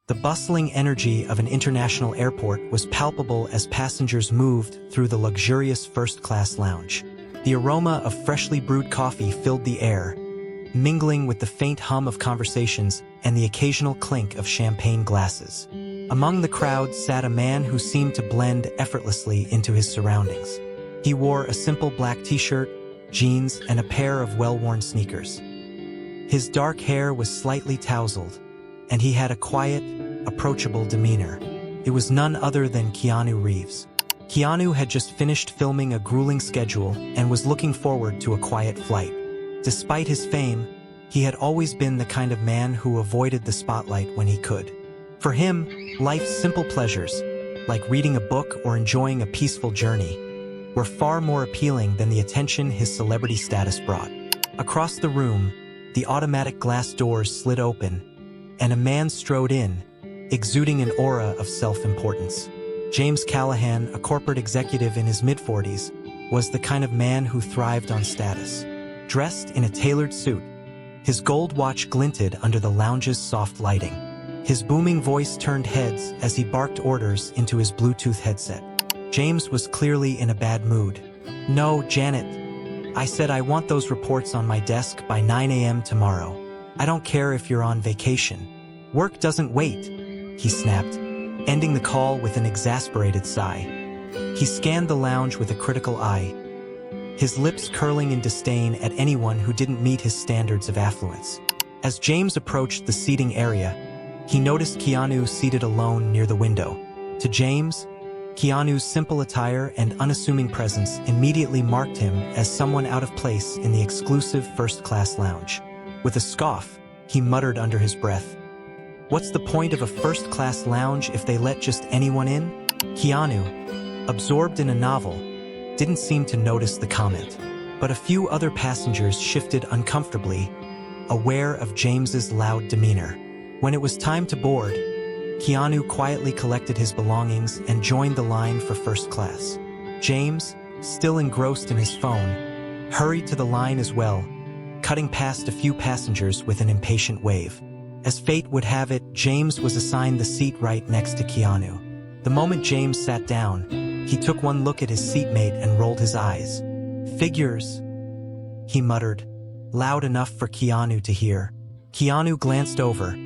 The bustling energy of an international airport was palpable as passengers moved through the luxurious first-class lounge. The aroma of freshly brewed coffee filled the air, mingling with the faint hum of conversations and the occasional clink of champagne glasses. Among the crowd sat a man who seemed to blend effortlessly into his surroundings. He wore a simple black t-shirt, jeans, and a pair of well-worn sneakers. His dark hair was slightly tousled, and he had a quiet, approachable demeanor. It was none other than Keanu Reeves. Keanu had just finished filming a grueling schedule and was looking forward to a quiet flight. Despite his fame, he had always been the kind of man who avoided the spotlight when he could. For him, life's simple pleasures, like reading a book or enjoying a peaceful journey, were far more appealing than the attention his celebrity status brought. Across the room, the automatic glass doors slid open, and a man strode in, exuding an aura of self-importance. James Callahan, a corporate executive in his mid-40s, was the kind of man who thrived on status. Dressed in a tailored suit, his gold watch glinted under the lounge's soft lighting. His booming voice turned heads as he barked orders into his Bluetooth headset. James was clearly in a bad mood. "No, Janet. I said I want those reports on my desk by 9 a.m. tomorrow. I don't care if you're on vacation. Work doesn't wait," he snapped, ending the call with an exasperated sigh. He scanned the lounge with a critical eye, his lips curling in disdain at anyone who didn't meet his standards of affluence. As James approached the seating area, he noticed Keanu seated alone near the window. To James, Keanu's simple attire and unassuming presence immediately marked him as someone out of place in the exclusive first-class lounge. With a scoff, he muttered under his breath, "What's the point of a first-class lounge if they let just anyone in?" Keanu, absorbed in a novel, didn't seem to notice the comment, but a few other passengers shifted uncomfortably, aware of James's loud demeanor. When it was time to board, Keanu quietly collected his belongings and joined the line for first class. James, still engrossed in his phone, hurried to the line as well, cutting past a few passengers with an impatient wave. As fate would have it, James was assigned the seat right next to Keanu. The moment James sat down, he took one look at his seatmate and rolled his eyes. "Figures," he muttered, loud enough for Keanu to hear. Keanu glanced over,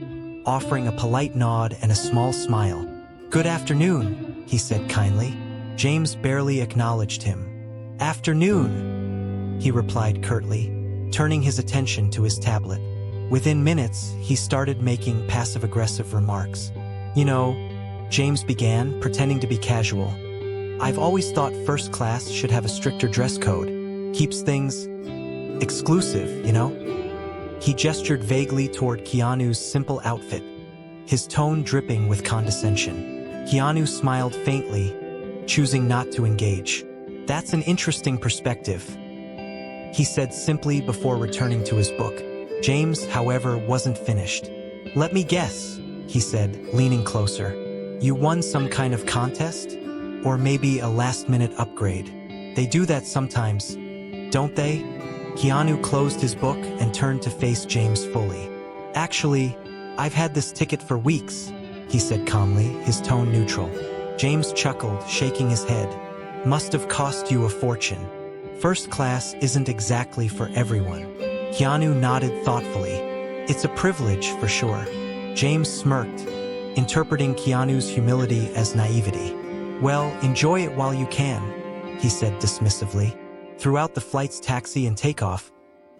offering a polite nod and a small smile. "Good afternoon," he said kindly. James barely acknowledged him. "Afternoon," he replied curtly, turning his attention to his tablet. Within minutes, he started making passive-aggressive remarks. "You know," James began, pretending to be casual, "I've always thought first class should have a stricter dress code. Keeps things exclusive, you know?" He gestured vaguely toward Keanu's simple outfit, his tone dripping with condescension. Keanu smiled faintly, choosing not to engage. "That's an interesting perspective," he said simply before returning to his book. James, however, wasn't finished. "Let me guess," he said, leaning closer. "You won some kind of contest? Or maybe a last-minute upgrade? They do that sometimes, don't they?" Keanu closed his book and turned to face James fully. "Actually, I've had this ticket for weeks," he said calmly, his tone neutral. James chuckled, shaking his head. "Must have cost you a fortune. First class isn't exactly for everyone." Keanu nodded thoughtfully. "It's a privilege, for sure." James smirked, interpreting Keanu's humility as naivety. "Well, enjoy it while you can," he said dismissively. Throughout the flight's taxi and takeoff,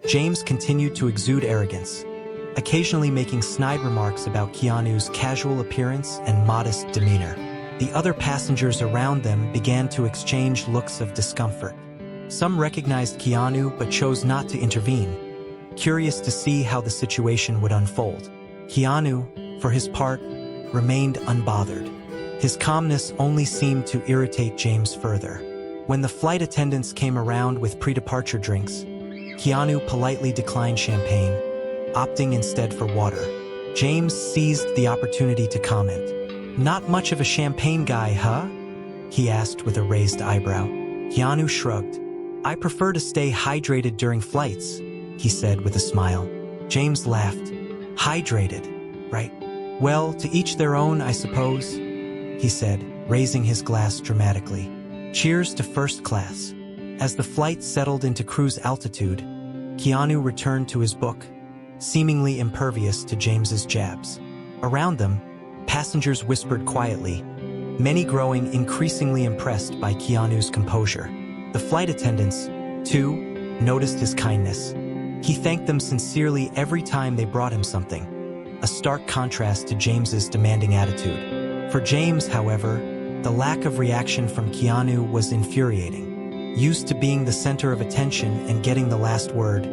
James continued to exude arrogance, occasionally making snide remarks about Keanu's casual appearance and modest demeanor. The other passengers around them began to exchange looks of discomfort. Some recognized Keanu but chose not to intervene, curious to see how the situation would unfold. Keanu, for his part, remained unbothered. His calmness only seemed to irritate James further. When the flight attendants came around with pre-departure drinks, Keanu politely declined champagne, opting instead for water. James seized the opportunity to comment. "Not much of a champagne guy, huh?" he asked with a raised eyebrow. Keanu shrugged. "I prefer to stay hydrated during flights," he said with a smile. James laughed. "Hydrated, right? "Well, to each their own, I suppose," he said, raising his glass dramatically. "Cheers to first class." As the flight settled into cruise altitude, Keanu returned to his book, seemingly impervious to James's jabs. Around them, passengers whispered quietly, many growing increasingly impressed by Keanu's composure. The flight attendants, too, noticed his kindness. He thanked them sincerely every time they brought him something, a stark contrast to James's demanding attitude. For James, however, the lack of reaction from Keanu was infuriating. Used to being the center of attention and getting the last word,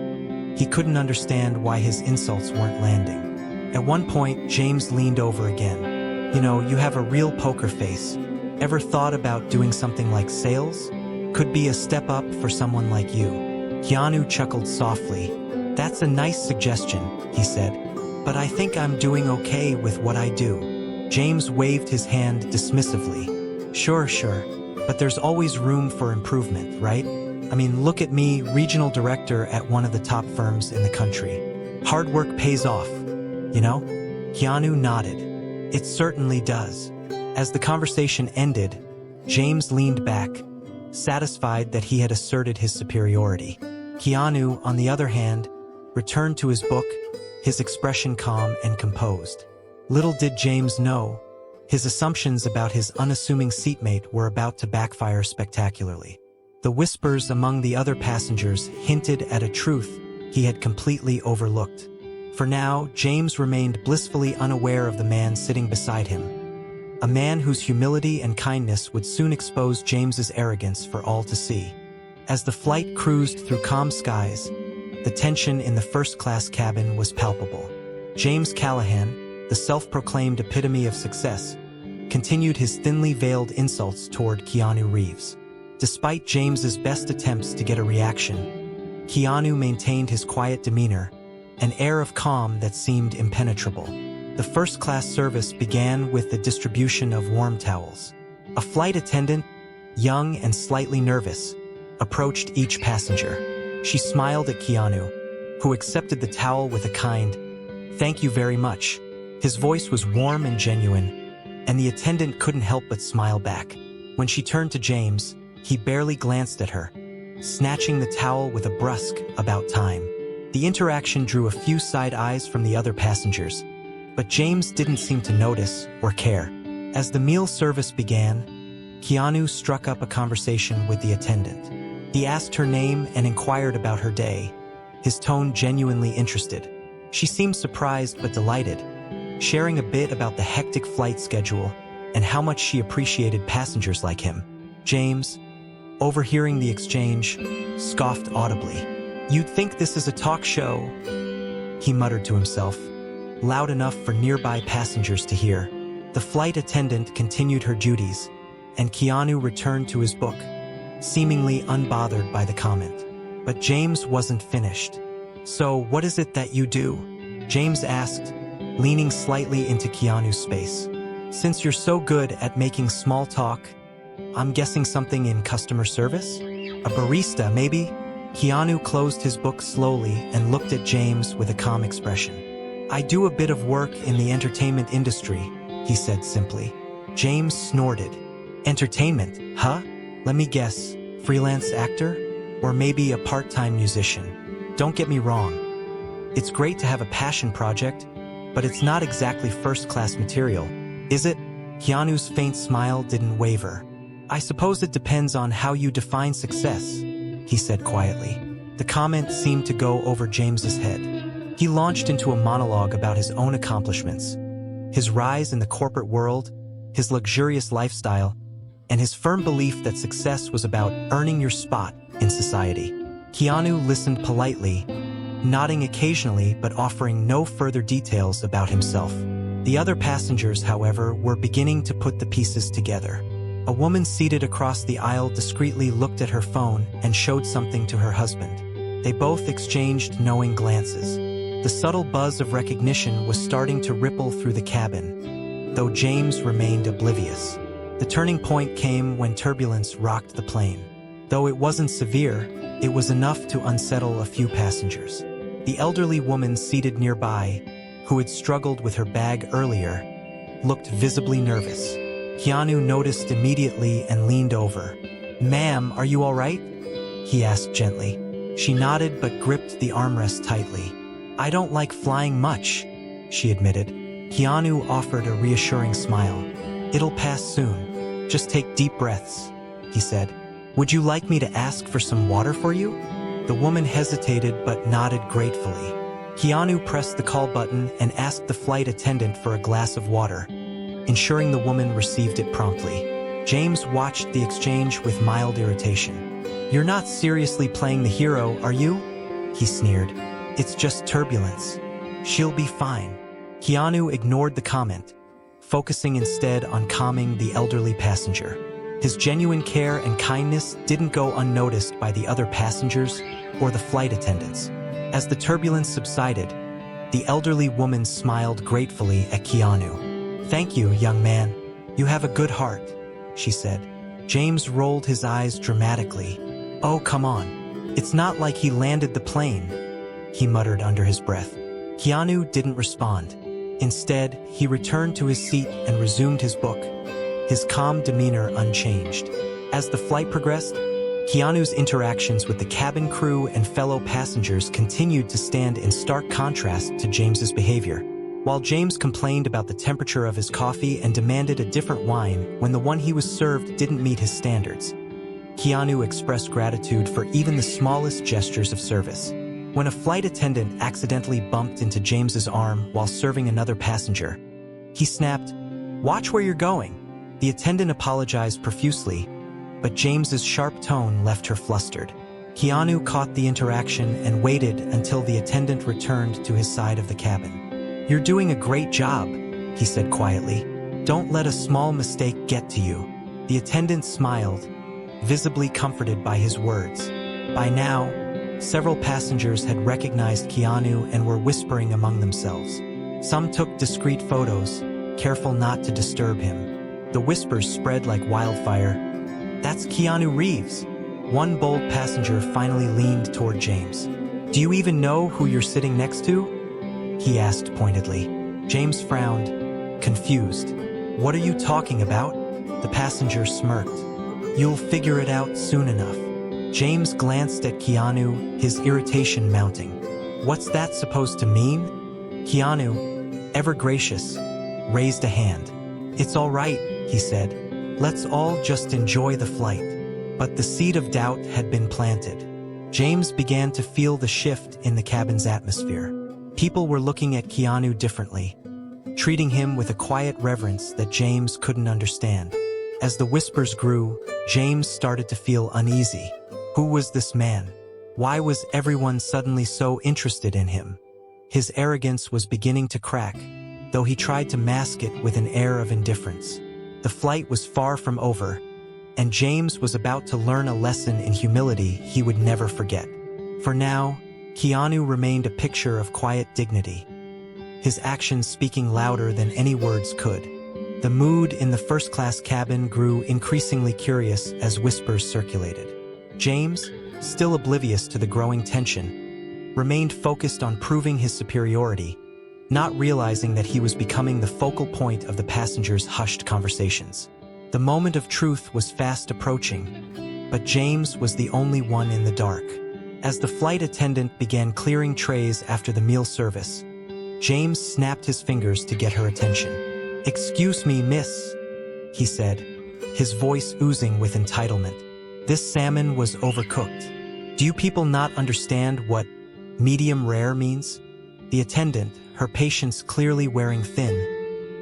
he couldn't understand why his insults weren't landing. At one point, James leaned over again. "You know, you have a real poker face. Ever thought about doing something like sales? Could be a step up for someone like you." Keanu chuckled softly. "That's a nice suggestion," he said, "but I think I'm doing okay with what I do." James waved his hand dismissively. Sure, but there's always room for improvement, right? I mean, look at me, regional director at one of the top firms in the country. Hard work pays off, you know?" Keanu nodded. "It certainly does." As the conversation ended, James leaned back, satisfied that he had asserted his superiority. Keanu, on the other hand, returned to his book, his expression calm and composed. Little did James know, his assumptions about his unassuming seatmate were about to backfire spectacularly. The whispers among the other passengers hinted at a truth he had completely overlooked. For now, James remained blissfully unaware of the man sitting beside him, a man whose humility and kindness would soon expose James's arrogance for all to see. As the flight cruised through calm skies, the tension in the first-class cabin was palpable. James Callahan, the self-proclaimed epitome of success, continued his thinly veiled insults toward Keanu Reeves. Despite James's best attempts to get a reaction, Keanu maintained his quiet demeanor, an air of calm that seemed impenetrable. The first-class service began with the distribution of warm towels. A flight attendant, young and slightly nervous, approached each passenger. She smiled at Keanu, who accepted the towel with a kind, "Thank you very much." His voice was warm and genuine, and the attendant couldn't help but smile back. When she turned to James, he barely glanced at her, snatching the towel with a brusque "about time." The interaction drew a few side eyes from the other passengers, but James didn't seem to notice or care. As the meal service began, Keanu struck up a conversation with the attendant. He asked her name and inquired about her day, his tone genuinely interested. She seemed surprised but delighted, sharing a bit about the hectic flight schedule and how much she appreciated passengers like him. James, overhearing the exchange, scoffed audibly. "You'd think this is a talk show," he muttered to himself, loud enough for nearby passengers to hear. The flight attendant continued her duties, and Keanu returned to his book, seemingly unbothered by the comment. But James wasn't finished. "So, what is it that you do?" James asked, leaning slightly into Keanu's space. "Since you're so good at making small talk, I'm guessing something in customer service? A barista, maybe?" Keanu closed his book slowly and looked at James with a calm expression. "I do a bit of work in the entertainment industry," he said simply. James snorted. "Entertainment, huh? Let me guess, freelance actor? Or maybe a part-time musician? Don't get me wrong. It's great to have a passion project, but it's not exactly first-class material, is it?" Keanu's faint smile didn't waver. "I suppose it depends on how you define success," he said quietly. The comment seemed to go over James's head. He launched into a monologue about his own accomplishments, his rise in the corporate world, his luxurious lifestyle, and his firm belief that success was about earning your spot in society. Keanu listened politely, nodding occasionally but offering no further details about himself. The other passengers, however, were beginning to put the pieces together. A woman seated across the aisle discreetly looked at her phone and showed something to her husband. They both exchanged knowing glances. The subtle buzz of recognition was starting to ripple through the cabin, though James remained oblivious. The turning point came when turbulence rocked the plane. Though it wasn't severe, it was enough to unsettle a few passengers. The elderly woman seated nearby, who had struggled with her bag earlier, looked visibly nervous. Keanu noticed immediately and leaned over. "Ma'am, are you all right?" he asked gently. She nodded but gripped the armrest tightly. "I don't like flying much," she admitted. Keanu offered a reassuring smile. "It'll pass soon. Just take deep breaths," he said. "Would you like me to ask for some water for you?" The woman hesitated but nodded gratefully. Keanu pressed the call button and asked the flight attendant for a glass of water, ensuring the woman received it promptly. James watched the exchange with mild irritation. "You're not seriously playing the hero, are you?" he sneered. "It's just turbulence. She'll be fine." Keanu ignored the comment, focusing instead on calming the elderly passenger. His genuine care and kindness didn't go unnoticed by the other passengers or the flight attendants. As the turbulence subsided, the elderly woman smiled gratefully at Keanu. "Thank you, young man. You have a good heart," she said. James rolled his eyes dramatically. "Oh, come on. It's not like he landed the plane," he muttered under his breath. Keanu didn't respond. Instead, he returned to his seat and resumed his book, his calm demeanor unchanged. As the flight progressed, Keanu's interactions with the cabin crew and fellow passengers continued to stand in stark contrast to James's behavior. While James complained about the temperature of his coffee and demanded a different wine when the one he was served didn't meet his standards, Keanu expressed gratitude for even the smallest gestures of service. When a flight attendant accidentally bumped into James's arm while serving another passenger, he snapped, "Watch where you're going." The attendant apologized profusely, but James's sharp tone left her flustered. Keanu caught the interaction and waited until the attendant returned to his side of the cabin. "You're doing a great job," he said quietly. "Don't let a small mistake get to you." The attendant smiled, visibly comforted by his words. By now, several passengers had recognized Keanu and were whispering among themselves. Some took discreet photos, careful not to disturb him. The whispers spread like wildfire. "That's Keanu Reeves." One bold passenger finally leaned toward James. "Do you even know who you're sitting next to?" he asked pointedly. James frowned, confused. "What are you talking about?" The passenger smirked. "You'll figure it out soon enough." James glanced at Keanu, his irritation mounting. "What's that supposed to mean?" Keanu, ever gracious, raised a hand. "It's all right," he said. "Let's all just enjoy the flight." But the seed of doubt had been planted. James began to feel the shift in the cabin's atmosphere. People were looking at Keanu differently, treating him with a quiet reverence that James couldn't understand. As the whispers grew, James started to feel uneasy. Who was this man? Why was everyone suddenly so interested in him? His arrogance was beginning to crack, though he tried to mask it with an air of indifference. The flight was far from over, and James was about to learn a lesson in humility he would never forget. For now, Keanu remained a picture of quiet dignity, his actions speaking louder than any words could. The mood in the first-class cabin grew increasingly curious as whispers circulated. James, still oblivious to the growing tension, remained focused on proving his superiority, not realizing that he was becoming the focal point of the passengers' hushed conversations. The moment of truth was fast approaching, but James was the only one in the dark. As the flight attendant began clearing trays after the meal service, James snapped his fingers to get her attention. "Excuse me, miss," he said, his voice oozing with entitlement. "This salmon was overcooked. Do you people not understand what medium rare means?" The attendant, her patience clearly wearing thin,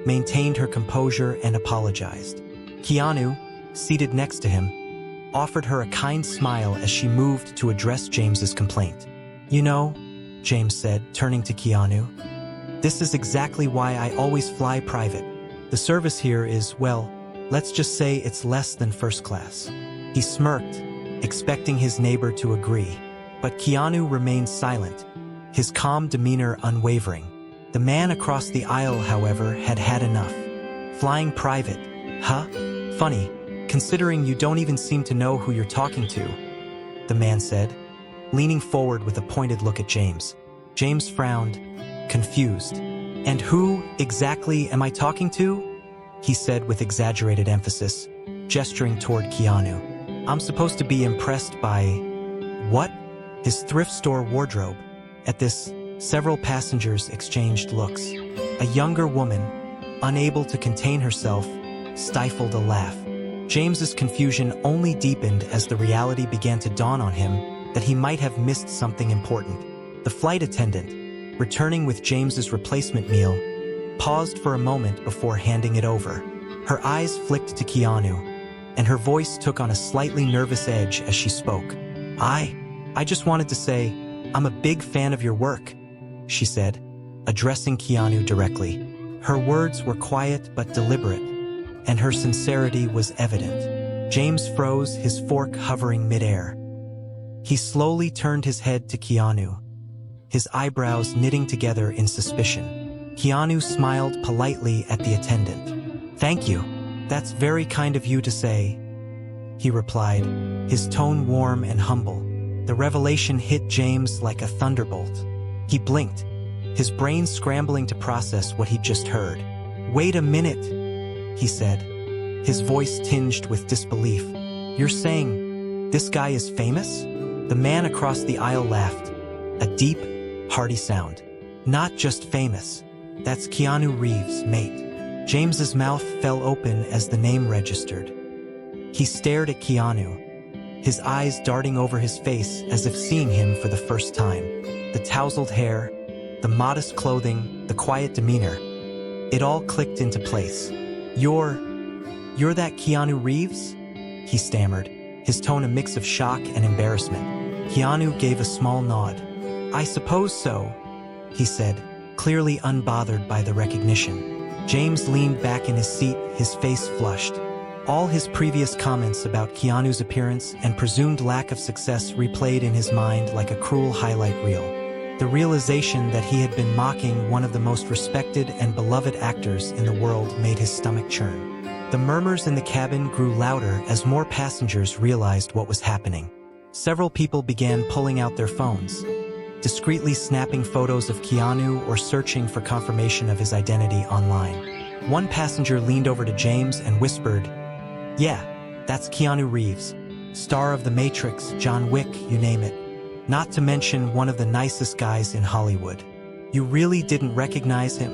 maintained her composure and apologized. Keanu, seated next to him, offered her a kind smile as she moved to address James's complaint. "You know," James said, turning to Keanu, "this is exactly why I always fly private. The service here is, well, let's just say it's less than first class." He smirked, expecting his neighbor to agree, but Keanu remained silent, his calm demeanor unwavering. The man across the aisle, however, had had enough. "Flying private, huh? Funny, considering you don't even seem to know who you're talking to," the man said, leaning forward with a pointed look at James. James frowned, confused. "And who, exactly, am I talking to?" he said with exaggerated emphasis, gesturing toward Keanu. "I'm supposed to be impressed by... what?" "His thrift store wardrobe." At this, several passengers exchanged looks. A younger woman, unable to contain herself, stifled a laugh. James's confusion only deepened as the reality began to dawn on him that he might have missed something important. The flight attendant, returning with James's replacement meal, paused for a moment before handing it over. Her eyes flicked to Keanu, and her voice took on a slightly nervous edge as she spoke. I just wanted to say, I'm a big fan of your work," she said, addressing Keanu directly. Her words were quiet but deliberate, and her sincerity was evident. James froze, his fork hovering midair. He slowly turned his head to Keanu, his eyebrows knitting together in suspicion. Keanu smiled politely at the attendant. "Thank you. That's very kind of you to say," he replied, his tone warm and humble. The revelation hit James like a thunderbolt. He blinked, his brain scrambling to process what he'd just heard. "Wait a minute," he said, his voice tinged with disbelief. "You're saying this guy is famous?" The man across the aisle laughed, a deep, hearty sound. "Not just famous. That's Keanu Reeves, mate." James's mouth fell open as the name registered. He stared at Keanu, his eyes darting over his face as if seeing him for the first time. The tousled hair, the modest clothing, the quiet demeanor, it all clicked into place. You're that Keanu Reeves?" he stammered, his tone a mix of shock and embarrassment. Keanu gave a small nod. "I suppose so," he said, clearly unbothered by the recognition. James leaned back in his seat, his face flushed. All his previous comments about Keanu's appearance and presumed lack of success replayed in his mind like a cruel highlight reel. The realization that he had been mocking one of the most respected and beloved actors in the world made his stomach churn. The murmurs in the cabin grew louder as more passengers realized what was happening. Several people began pulling out their phones, discreetly snapping photos of Keanu or searching for confirmation of his identity online. One passenger leaned over to James and whispered, "Yeah, that's Keanu Reeves, star of The Matrix, John Wick, you name it. Not to mention one of the nicest guys in Hollywood." "You really didn't recognize him?"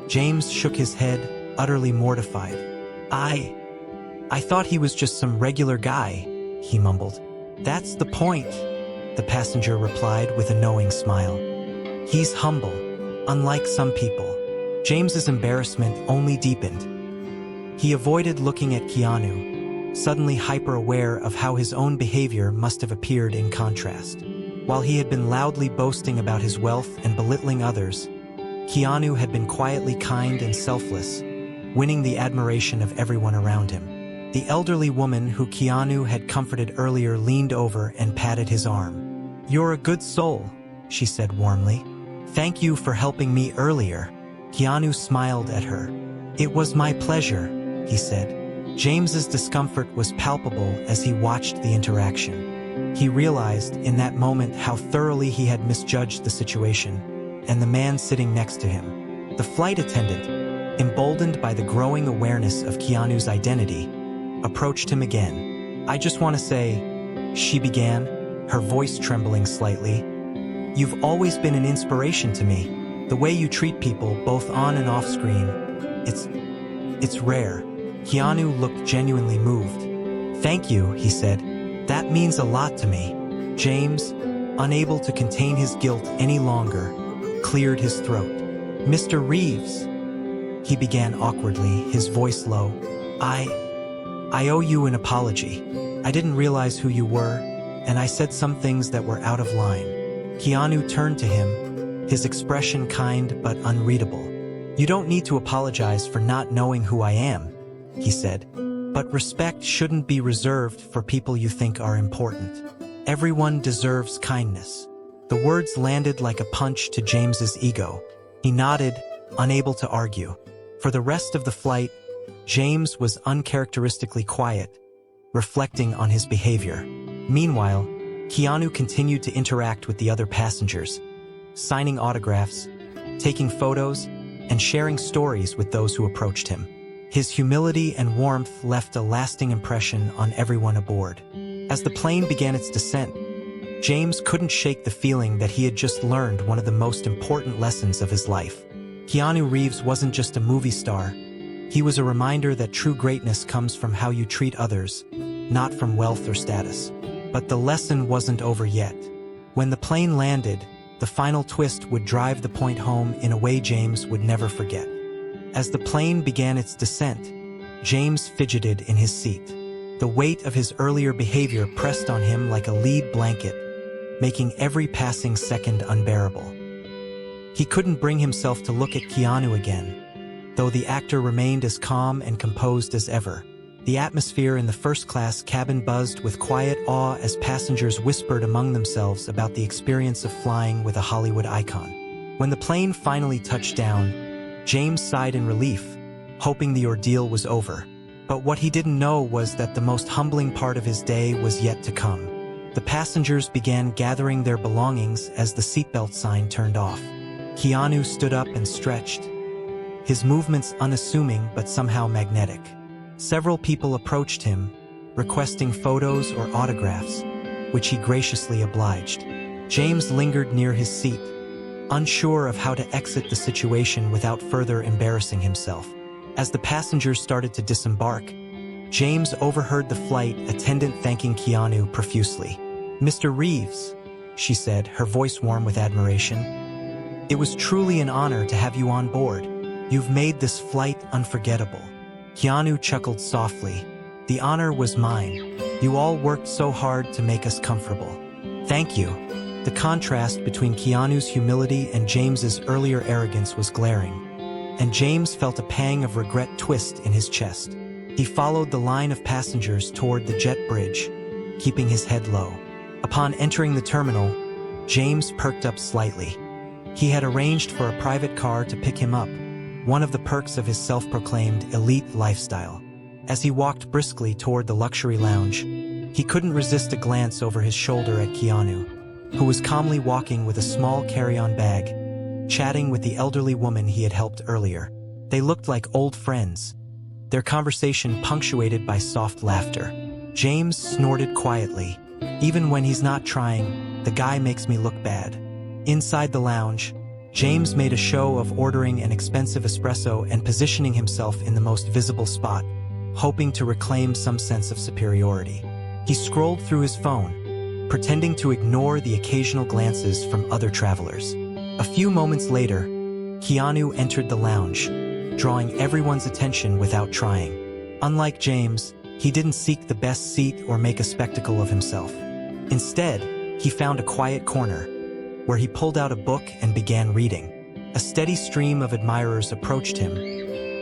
James shook his head, utterly mortified. I thought he was just some regular guy," he mumbled. "That's the point," the passenger replied with a knowing smile. "He's humble, unlike some people." James's embarrassment only deepened. He avoided looking at Keanu, suddenly hyper-aware of how his own behavior must have appeared in contrast. While he had been loudly boasting about his wealth and belittling others, Keanu had been quietly kind and selfless, winning the admiration of everyone around him. The elderly woman who Keanu had comforted earlier leaned over and patted his arm. "You're a good soul," she said warmly. "Thank you for helping me earlier." Keanu smiled at her. "It was my pleasure," he said. James's discomfort was palpable as he watched the interaction. He realized in that moment how thoroughly he had misjudged the situation, and the man sitting next to him. The flight attendant, emboldened by the growing awareness of Keanu's identity, approached him again. "I just want to say," she began, her voice trembling slightly, "you've always been an inspiration to me. The way you treat people, both on and off screen, it's rare." Keanu looked genuinely moved. "Thank you," he said. "That means a lot to me." James, unable to contain his guilt any longer, cleared his throat. "Mr. Reeves," he began awkwardly, his voice low. I owe you an apology. I didn't realize who you were, and I said some things that were out of line." Keanu turned to him, his expression kind but unreadable. "You don't need to apologize for not knowing who I am," he said. "But respect shouldn't be reserved for people you think are important. Everyone deserves kindness." The words landed like a punch to James's ego. He nodded, unable to argue. For the rest of the flight, James was uncharacteristically quiet, reflecting on his behavior. Meanwhile, Keanu continued to interact with the other passengers, signing autographs, taking photos, and sharing stories with those who approached him. His humility and warmth left a lasting impression on everyone aboard. As the plane began its descent, James couldn't shake the feeling that he had just learned one of the most important lessons of his life. Keanu Reeves wasn't just a movie star. He was a reminder that true greatness comes from how you treat others, not from wealth or status. But the lesson wasn't over yet. When the plane landed, the final twist would drive the point home in a way James would never forget. As the plane began its descent, James fidgeted in his seat. The weight of his earlier behavior pressed on him like a lead blanket, making every passing second unbearable. He couldn't bring himself to look at Keanu again, though the actor remained as calm and composed as ever. The atmosphere in the first-class cabin buzzed with quiet awe as passengers whispered among themselves about the experience of flying with a Hollywood icon. When the plane finally touched down, James sighed in relief, hoping the ordeal was over. But what he didn't know was that the most humbling part of his day was yet to come. The passengers began gathering their belongings as the seatbelt sign turned off. Keanu stood up and stretched, his movements unassuming but somehow magnetic. Several people approached him, requesting photos or autographs, which he graciously obliged. James lingered near his seat, unsure of how to exit the situation without further embarrassing himself. As the passengers started to disembark, James overheard the flight attendant thanking Keanu profusely. "Mr. Reeves," she said, her voice warm with admiration, "it was truly an honor to have you on board. You've made this flight unforgettable." Keanu chuckled softly. "The honor was mine. You all worked so hard to make us comfortable." "Thank you." The contrast between Keanu's humility and James's earlier arrogance was glaring, and James felt a pang of regret twist in his chest. He followed the line of passengers toward the jet bridge, keeping his head low. Upon entering the terminal, James perked up slightly. He had arranged for a private car to pick him up, one of the perks of his self-proclaimed elite lifestyle. As he walked briskly toward the luxury lounge, he couldn't resist a glance over his shoulder at Keanu, who was calmly walking with a small carry-on bag, chatting with the elderly woman he had helped earlier. They looked like old friends, their conversation punctuated by soft laughter. James snorted quietly. "Even when he's not trying, the guy makes me look bad." Inside the lounge, James made a show of ordering an expensive espresso and positioning himself in the most visible spot, hoping to reclaim some sense of superiority. He scrolled through his phone, pretending to ignore the occasional glances from other travelers. A few moments later, Keanu entered the lounge, drawing everyone's attention without trying. Unlike James, he didn't seek the best seat or make a spectacle of himself. Instead, he found a quiet corner, where he pulled out a book and began reading. A steady stream of admirers approached him,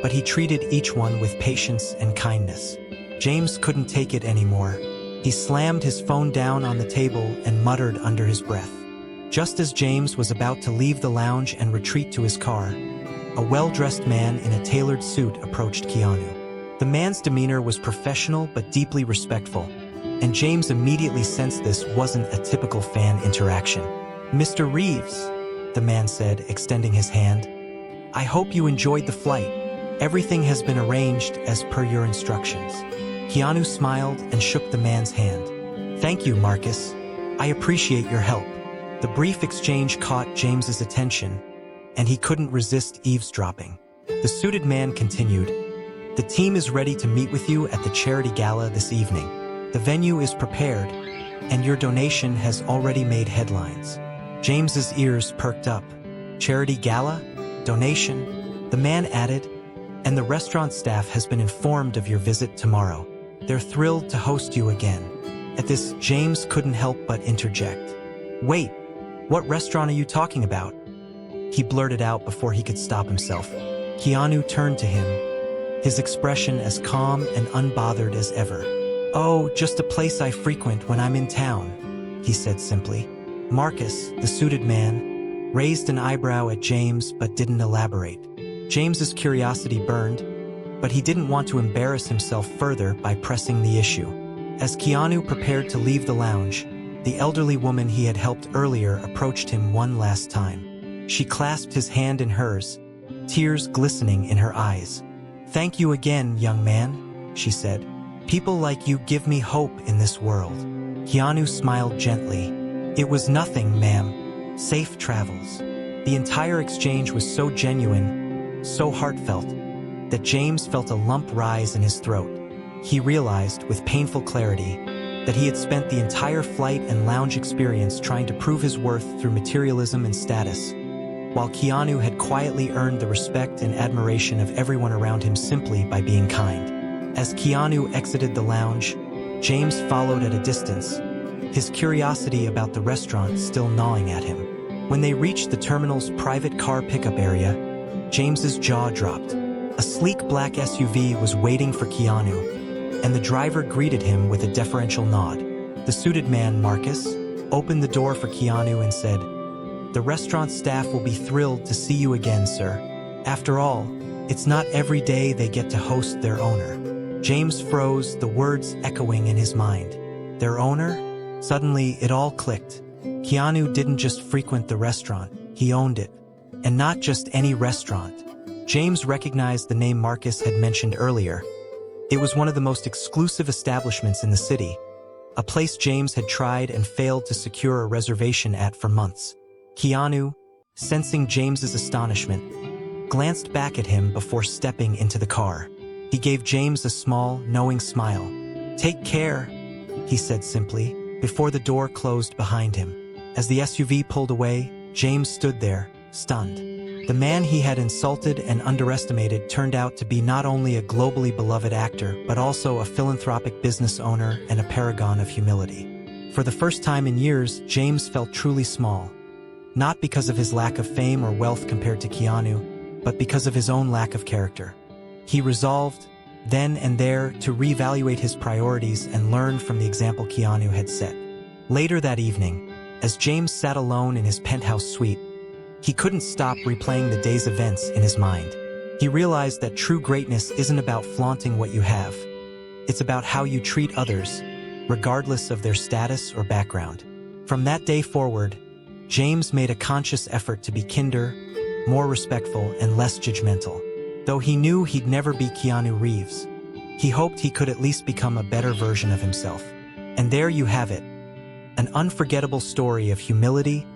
but he treated each one with patience and kindness. James couldn't take it anymore. He slammed his phone down on the table and muttered under his breath. Just as James was about to leave the lounge and retreat to his car, a well-dressed man in a tailored suit approached Keanu. The man's demeanor was professional but deeply respectful, and James immediately sensed this wasn't a typical fan interaction. "Mr. Reeves," the man said, extending his hand, "I hope you enjoyed the flight. Everything has been arranged as per your instructions." Keanu smiled and shook the man's hand. "Thank you, Marcus. I appreciate your help." The brief exchange caught James's attention, and he couldn't resist eavesdropping. The suited man continued, "The team is ready to meet with you at the charity gala this evening. The venue is prepared, and your donation has already made headlines." James's ears perked up. "Charity gala? Donation?" The man added, "And the restaurant staff has been informed of your visit tomorrow. They're thrilled to host you again." At this, James couldn't help but interject. "Wait, what restaurant are you talking about?" He blurted out before he could stop himself. Keanu turned to him, his expression as calm and unbothered as ever. "Oh, just a place I frequent when I'm in town," he said simply. Marcus, the suited man, raised an eyebrow at James but didn't elaborate. James's curiosity burned, but he didn't want to embarrass himself further by pressing the issue. As Keanu prepared to leave the lounge, the elderly woman he had helped earlier approached him one last time. She clasped his hand in hers, tears glistening in her eyes. "Thank you again, young man," she said. "People like you give me hope in this world." Keanu smiled gently. "It was nothing, ma'am. Safe travels." The entire exchange was so genuine, so heartfelt, that James felt a lump rise in his throat. He realized, with painful clarity, that he had spent the entire flight and lounge experience trying to prove his worth through materialism and status, while Keanu had quietly earned the respect and admiration of everyone around him simply by being kind. As Keanu exited the lounge, James followed at a distance, his curiosity about the restaurant still gnawing at him. When they reached the terminal's private car pickup area, James's jaw dropped. A sleek black SUV was waiting for Keanu, and the driver greeted him with a deferential nod. The suited man, Marcus, opened the door for Keanu and said, "The restaurant staff will be thrilled to see you again, sir. After all, it's not every day they get to host their owner." James froze, the words echoing in his mind. Their owner? Suddenly, it all clicked. Keanu didn't just frequent the restaurant, he owned it. And not just any restaurant. James recognized the name Marcus had mentioned earlier. It was one of the most exclusive establishments in the city, a place James had tried and failed to secure a reservation at for months. Keanu, sensing James's astonishment, glanced back at him before stepping into the car. He gave James a small, knowing smile. "Take care," he said simply, before the door closed behind him. As the SUV pulled away, James stood there, stunned. The man he had insulted and underestimated turned out to be not only a globally beloved actor, but also a philanthropic business owner and a paragon of humility. For the first time in years, James felt truly small. Not because of his lack of fame or wealth compared to Keanu, but because of his own lack of character. He resolved, then and there, to reevaluate his priorities and learn from the example Keanu had set. Later that evening, as James sat alone in his penthouse suite, he couldn't stop replaying the day's events in his mind. He realized that true greatness isn't about flaunting what you have. It's about how you treat others, regardless of their status or background. From that day forward, James made a conscious effort to be kinder, more respectful, and less judgmental. Though he knew he'd never be Keanu Reeves, he hoped he could at least become a better version of himself. And there you have it, an unforgettable story of humility,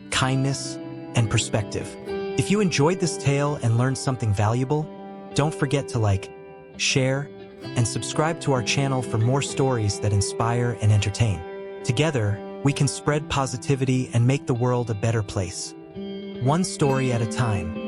kindness, and perspective. If you enjoyed this tale and learned something valuable, don't forget to like, share, and subscribe to our channel for more stories that inspire and entertain. Together, we can spread positivity and make the world a better place. One story at a time.